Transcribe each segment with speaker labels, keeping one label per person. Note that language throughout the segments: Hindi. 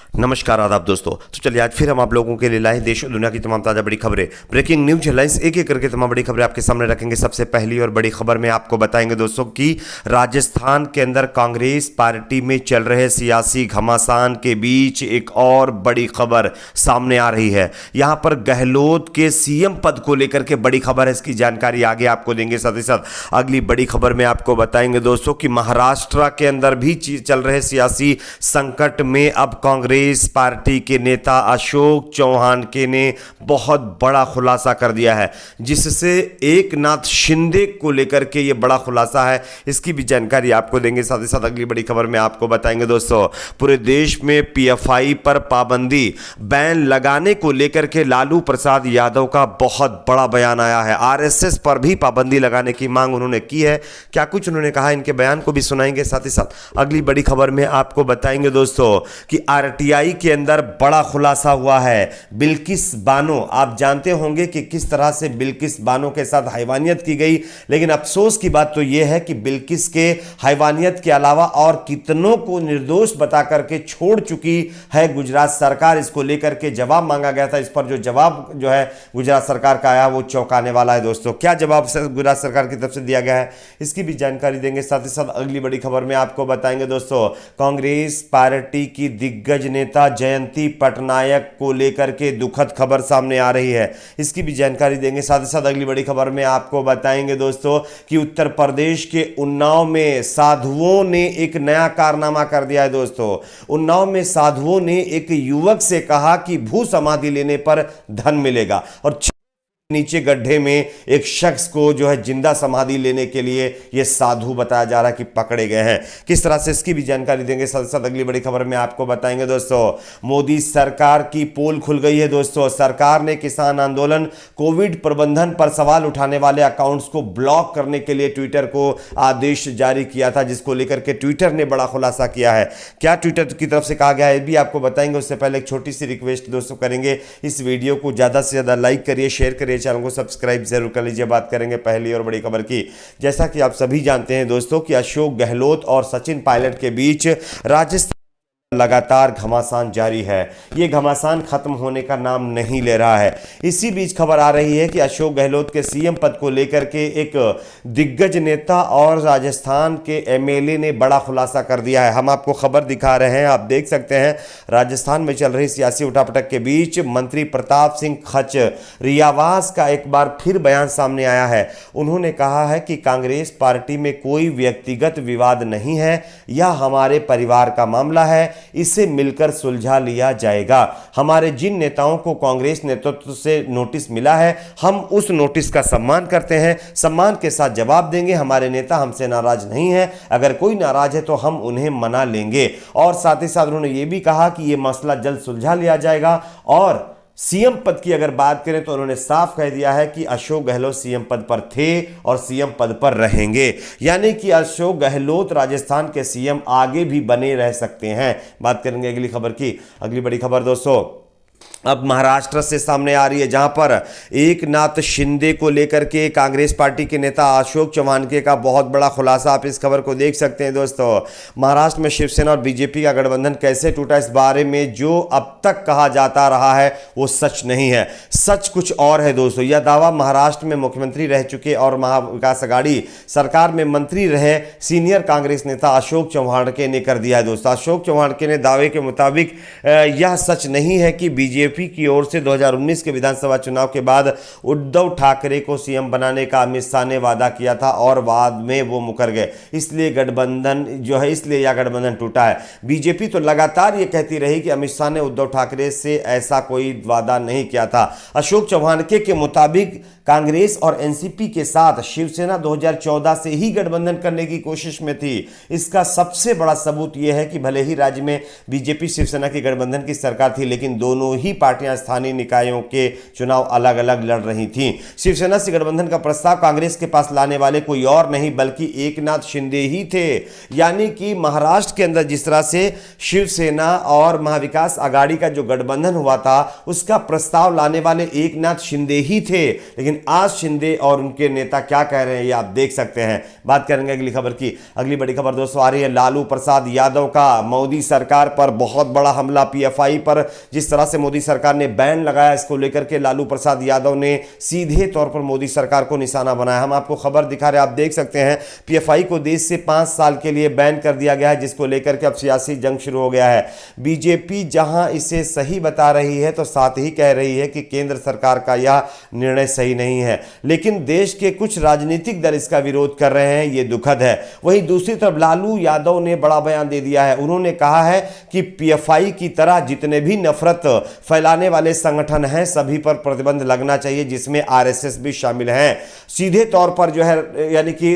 Speaker 1: नमस्कार आदाब दोस्तों। तो चलिए आज फिर हम आप लोगों के लिए लाए देश और दुनिया की तमाम ताज़ा बड़ी खबरें, ब्रेकिंग न्यूज हेडलाइंस, एक एक करके तमाम बड़ी खबरें आपके सामने रखेंगे। सबसे पहली और बड़ी खबर में आपको बताएंगे दोस्तों कि राजस्थान के अंदर कांग्रेस पार्टी में चल रहे सियासी घमासान के बीच एक और बड़ी खबर सामने आ रही है। यहां पर गहलोत के सीएम पद को लेकर के बड़ी खबर है, इसकी जानकारी आगे आपको देंगे। साथ ही साथ अगली बड़ी खबर में आपको बताएंगे दोस्तों कि महाराष्ट्र के अंदर भी चल रहे सियासी संकट में अब कांग्रेस पार्टी के नेता अशोक चौहान के ने बहुत बड़ा खुलासा कर दिया है, जिससे एकनाथ शिंदे को लेकर के यह बड़ा खुलासा है, इसकी भी जानकारी आपको देंगे। साथ ही साथ अगली बड़ी खबर में आपको बताएंगे दोस्तों पूरे देश में पीएफआई पर पाबंदी बैन लगाने को लेकर के लालू प्रसाद यादव का बहुत बड़ा बयान आया है। आरएसएस पर भी पाबंदी लगाने की मांग उन्होंने की है। क्या कुछ उन्होंने कहा, इनके बयान को भी सुनाएंगे। साथ ही साथ अगली बड़ी खबर में आपको बताएंगे दोस्तों कि आरटीआई के अंदर बड़ा खुलासा हुआ है। बिल्किस बानो, आप जानते होंगे कि किस तरह से बिल्किस बानो के साथ हैवानियत की गई, लेकिन अफसोस की बात तो यह है कि बिल्किस के हैवानियत के अलावा और कितनों को निर्दोष बता करके छोड़ चुकी है गुजरात सरकार। इसको लेकर के जवाब मांगा गया था, इस पर जो जवाब जो है गुजरात सरकार का आया वो चौंकाने वाला है दोस्तों। क्या जवाब गुजरात सरकार की तरफ से दिया गया है, इसकी भी जानकारी देंगे। साथ ही साथ अगली बड़ी खबर में आपको बताएंगे दोस्तों कांग्रेस पार्टी की दिग्गज नेता जयंती पटनायक को लेकर के दुखद खबर सामने आ रही है, इसकी भी जानकारी देंगे। साथ ही साथ अगली बड़ी खबर में आपको बताएंगे दोस्तों कि उत्तर प्रदेश के उन्नाव में साधुओं ने एक नया कारनामा कर दिया है दोस्तों। उन्नाव में साधुओं ने एक युवक से कहा कि भू समाधि लेने पर धन मिलेगा, और नीचे गड्ढे में एक शख्स को जो है जिंदा समाधि लेने के लिए यह साधु बताया जा रहा है कि पकड़े गए हैं। किस तरह से, इसकी भी जानकारी देंगे। साथ साथ अगली बड़ी खबर में आपको बताएंगे दोस्तों मोदी सरकार की पोल खुल गई है दोस्तों। सरकार ने किसान आंदोलन, कोविड प्रबंधन पर सवाल उठाने वाले अकाउंट्स को ब्लॉक करने के लिए ट्विटर को आदेश जारी किया था, जिसको लेकर के ट्विटर ने बड़ा खुलासा किया है। क्या ट्विटर की तरफ से कहा गया है भी आपको बताएंगे। उससे पहले एक छोटी सी रिक्वेस्ट दोस्तों करेंगे, इस वीडियो को ज्यादा से ज्यादा लाइक करिए, शेयर करिए, चैनल को सब्सक्राइब जरूर कर लीजिए। बात करेंगे पहली और बड़ी खबर की। जैसा कि आप सभी जानते हैं दोस्तों कि अशोक गहलोत और सचिन पायलट के बीच राजस्थान लगातार घमासान जारी है। यह घमासान खत्म होने का नाम नहीं ले रहा है। इसी बीच खबर आ रही है कि अशोक गहलोत के सीएम पद को लेकर के एक दिग्गज नेता और राजस्थान के एमएलए ने बड़ा खुलासा कर दिया है। हम आपको खबर दिखा रहे हैं, आप देख सकते हैं। राजस्थान में चल रही सियासी उठापटक के बीच मंत्री प्रताप सिंह खचरियावास का एक बार फिर बयान सामने आया है। उन्होंने कहा है कि कांग्रेस पार्टी में कोई व्यक्तिगत विवाद नहीं है, यह हमारे परिवार का मामला है, इसे मिलकर सुलझा लिया जाएगा। हमारे जिन नेताओं को कांग्रेस नेतृत्व से नोटिस मिला है, हम उस नोटिस का सम्मान करते हैं, सम्मान के साथ जवाब देंगे। हमारे नेता हमसे नाराज नहीं है, अगर कोई नाराज है तो हम उन्हें मना लेंगे। और साथ ही साथ उन्होंने यह भी कहा कि यह मसला जल्द सुलझा लिया जाएगा। और सीएम पद की अगर बात करें तो उन्होंने साफ कह दिया है कि अशोक गहलोत सीएम पद पर थे और सीएम पद पर रहेंगे, यानी कि अशोक गहलोत राजस्थान के सीएम आगे भी बने रह सकते हैं। बात करेंगे अगली खबर की। अगली बड़ी खबर दोस्तों अब महाराष्ट्र से सामने आ रही है, जहां पर एकनाथ शिंदे को लेकर के कांग्रेस पार्टी के नेता अशोक चौहान के का बहुत बड़ा खुलासा। आप इस खबर को देख सकते हैं दोस्तों। महाराष्ट्र में शिवसेना और बीजेपी का गठबंधन कैसे टूटा, इस बारे में जो अब तक कहा जाता रहा है वो सच नहीं है, सच कुछ और है दोस्तों। यह दावा महाराष्ट्र में मुख्यमंत्री रह चुके और महाविकास आघाड़ी सरकार में मंत्री रहे सीनियर कांग्रेस नेता अशोक चौहान के ने कर दिया है दोस्तों। अशोक चौहान के ने दावे के मुताबिक यह सच नहीं है कि बीजेपी की ओर से 2019 के विधानसभा चुनाव के बाद उद्धव ठाकरे को सीएम बनाने का अमित शाह ने वादा किया था और बाद में वो मुकर गए, इसलिए गठबंधन जो है, इसलिए यह गठबंधन टूटा है। बीजेपी तो लगातार ये कहती रही कि अमित शाह ने उद्धव ठाकरे से ऐसा कोई वादा नहीं किया था। अशोक चौहान के मुताबिक कांग्रेस और एनसीपी के साथ शिवसेना 2014 से ही गठबंधन करने की कोशिश में थी। इसका सबसे बड़ा सबूत यह है कि भले ही राज्य में बीजेपी शिवसेना की गठबंधन की सरकार थी, लेकिन दोनों ही पार्टियां स्थानीय निकायों के चुनाव अलग अलग लड़ रही थीं। शिवसेना से गठबंधन का प्रस्ताव कांग्रेस के पास लाने वाले कोई और नहीं बल्कि एकनाथ शिंदे ही थे। यानी कि महाराष्ट्र के अंदर जिस तरह से शिवसेना और महाविकास आघाड़ी का जो गठबंधन हुआ था उसका प्रस्ताव लाने वाले एकनाथ शिंदे ही थे। लेकिन आज शिंदे और उनके नेता क्या कह रहे हैं ये आप देख सकते हैं। बात करेंगे अगली खबर की। अगली बड़ी खबर दोस्तों आ रही है लालू प्रसाद यादव का मोदी सरकार पर बहुत बड़ा हमला। पीएफआई पर जिस तरह से मोदी सरकार ने बैन लगाया, इसको लेकर के लालू प्रसाद यादव ने सीधे तौर पर मोदी सरकार को निशाना बनाया। हम आपको खबर दिखा रहे हैं, आप देख सकते हैं पीएफआई को देश से 5 साल के लिए बैन कर दिया गया है, जिसको लेकर के अब सियासी जंग शुरू हो गया है। बीजेपी जहां इसे सही बता रही है तो साथ ही कह रही है कि केंद्र सरकार का यह निर्णय सही नहीं है, लेकिन देश के कुछ राजनीतिक दल इसका विरोध कर रहे हैं, यह दुखद है। वहीं दूसरी तरफ लालू यादव ने बड़ा बयान दे दिया है। उन्होंने कहा है कि पीएफआई की तरह जितने भी नफरत फैलाने वाले संगठन हैं सभी पर प्रतिबंध लगना चाहिए, जिसमें आरएसएस भी शामिल है। सीधे तौर पर जो है यानी कि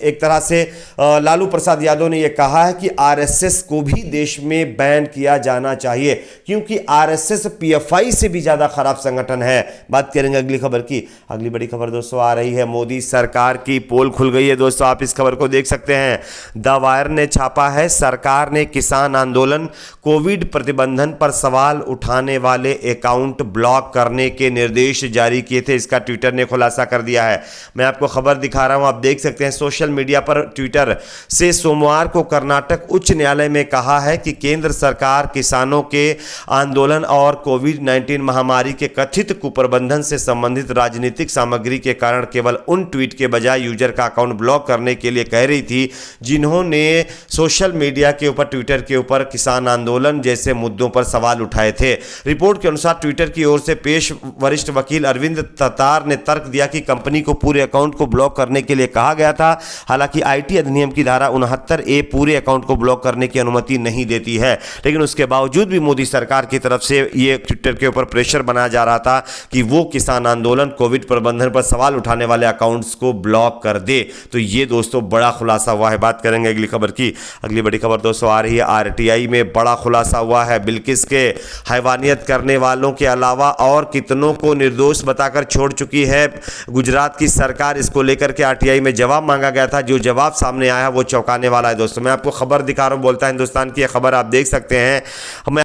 Speaker 1: एक तरह से लालू प्रसाद यादव ने यह कहा है कि आरएसएस को भी देश में बैन किया जाना चाहिए, क्योंकि आरएसएस पीएफआई से भी ज्यादा खराब संगठन है। बात करेंगे अगली खबर की। अगली बड़ी खबर दोस्तों आ रही है मोदी सरकार की पोल खुल गई है। दोस्तों आप इस खबर को देख सकते हैं, द वायर ने छापा है, सरकार ने किसान आंदोलन कोविड प्रतिबंधन पर सवाल उठाने वाले अकाउंट ब्लॉक करने के निर्देश जारी किए थे। इसका ट्विटर ने खुलासा कर दिया है। मैं आपको खबर दिखा रहा हूं, आप देख सकते हैं सोशल मीडिया पर ट्विटर से सोमवार को कर्नाटक उच्च न्यायालय में कहा है कि केंद्र सरकार किसानों के आंदोलन और कोविड-19 महामारी के कथित कुप्रबंधन से संबंधित राजनीतिक सामग्री के कारण केवल उन ट्वीट के बजाय यूजर का अकाउंट ब्लॉक करने के लिए कह रही थी जिन्होंने सोशल मीडिया के ऊपर ट्विटर के ऊपर किसान आंदोलन जैसे मुद्दों पर सवाल उठाए थे। रिपोर्ट के अनुसार ट्विटर की ओर से पेश वरिष्ठ वकील अरविंद ततार ने तर्क दिया कि कंपनी को पूरे अकाउंट को ब्लॉक करने के लिए कहा गया था। हालांकि आईटी अधिनियम की धारा 69A पूरे अकाउंट को ब्लॉक करने की अनुमति नहीं देती है, लेकिन उसके बावजूद भी मोदी सरकार की तरफ से यह ट्विटर के ऊपर प्रेशर बनाया जा रहा था कि वो किसान आंदोलन कोविड प्रबंधन पर सवाल उठाने वाले अकाउंट्स को ब्लॉक कर दे। तो ये दोस्तों बड़ा खुलासा हुआ है। बात करेंगे अगली खबर की। अगली बड़ी खबर दोस्तों आ रही है आरटीआई में बड़ा खुलासा हुआ है। बिल्किस के हैवानियत करने वालों के अलावा और कितनों को निर्दोष बताकर छोड़ चुकी है गुजरात की सरकार। इसको लेकर के आरटीआई में जवाब मांगा गया था, जो जवाब सामने आया वो चौंकाने वाला है। दोस्तों मैं आपको खबर दिखा रहा हूं, बोलता है हिंदुस्तान की खबर, आप देख सकते हैं। मैं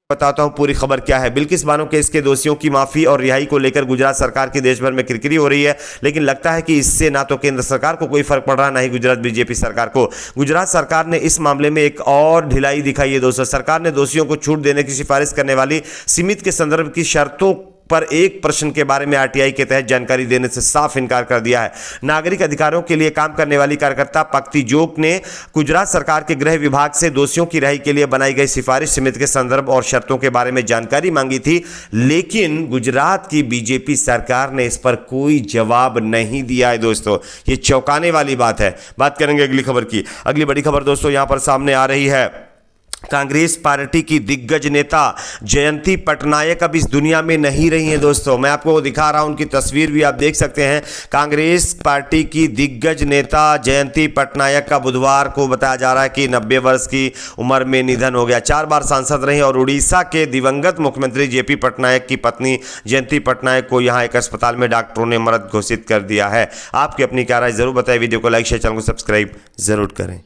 Speaker 1: बताता हूं पूरी खबर क्या है। बिल्किस बानो केस के दोषियों की माफी और रिहाई को लेकर गुजरात सरकार की देश भर में किरकिरी हो रही है, लेकिन लगता है कि इससे ना तो केंद्र सरकार को कोई फर्क पड़ रहा, ना ही गुजरात बीजेपी सरकार को। गुजरात सरकार ने इस मामले में एक और ढिलाई दिखाई है। दोस्तों सरकार ने दोषियों को छूट देने की सिफारिश करने वाली सीमित के संदर्भ की शर्तों पर एक प्रश्न के बारे में आरटीआई के तहत जानकारी देने से साफ इनकार कर दिया है। नागरिक अधिकारों के लिए काम करने वाली कार्यकर्ता पक्ति जोक ने गुजरात सरकार के गृह विभाग से दोषियों की रिहाई के लिए बनाई गई सिफारिश समिति के संदर्भ और शर्तों के बारे में जानकारी मांगी थी, लेकिन गुजरात की बीजेपी सरकार ने इस पर कोई जवाब नहीं दिया है। दोस्तों ये चौंकाने वाली बात है। बात करेंगे अगली खबर की। अगली बड़ी खबर दोस्तों यहां पर सामने आ रही है। कांग्रेस पार्टी की दिग्गज नेता जयंती पटनायक अब इस दुनिया में नहीं रही हैं। दोस्तों मैं आपको दिखा रहा हूं, उनकी तस्वीर भी आप देख सकते हैं। कांग्रेस पार्टी की दिग्गज नेता जयंती पटनायक का बुधवार को बताया जा रहा है कि 90 वर्ष की उम्र में निधन हो गया। 4 बार सांसद रही और उड़ीसा के दिवंगत मुख्यमंत्री जेपी पटनायक की पत्नी जयंती पटनायक को यहां एक अस्पताल में डॉक्टरों ने मृत घोषित कर दिया है। आपकी अपनी क्या राय जरूर बताएं। वीडियो को लाइक शेयर, चैनल को सब्सक्राइब जरूर करें।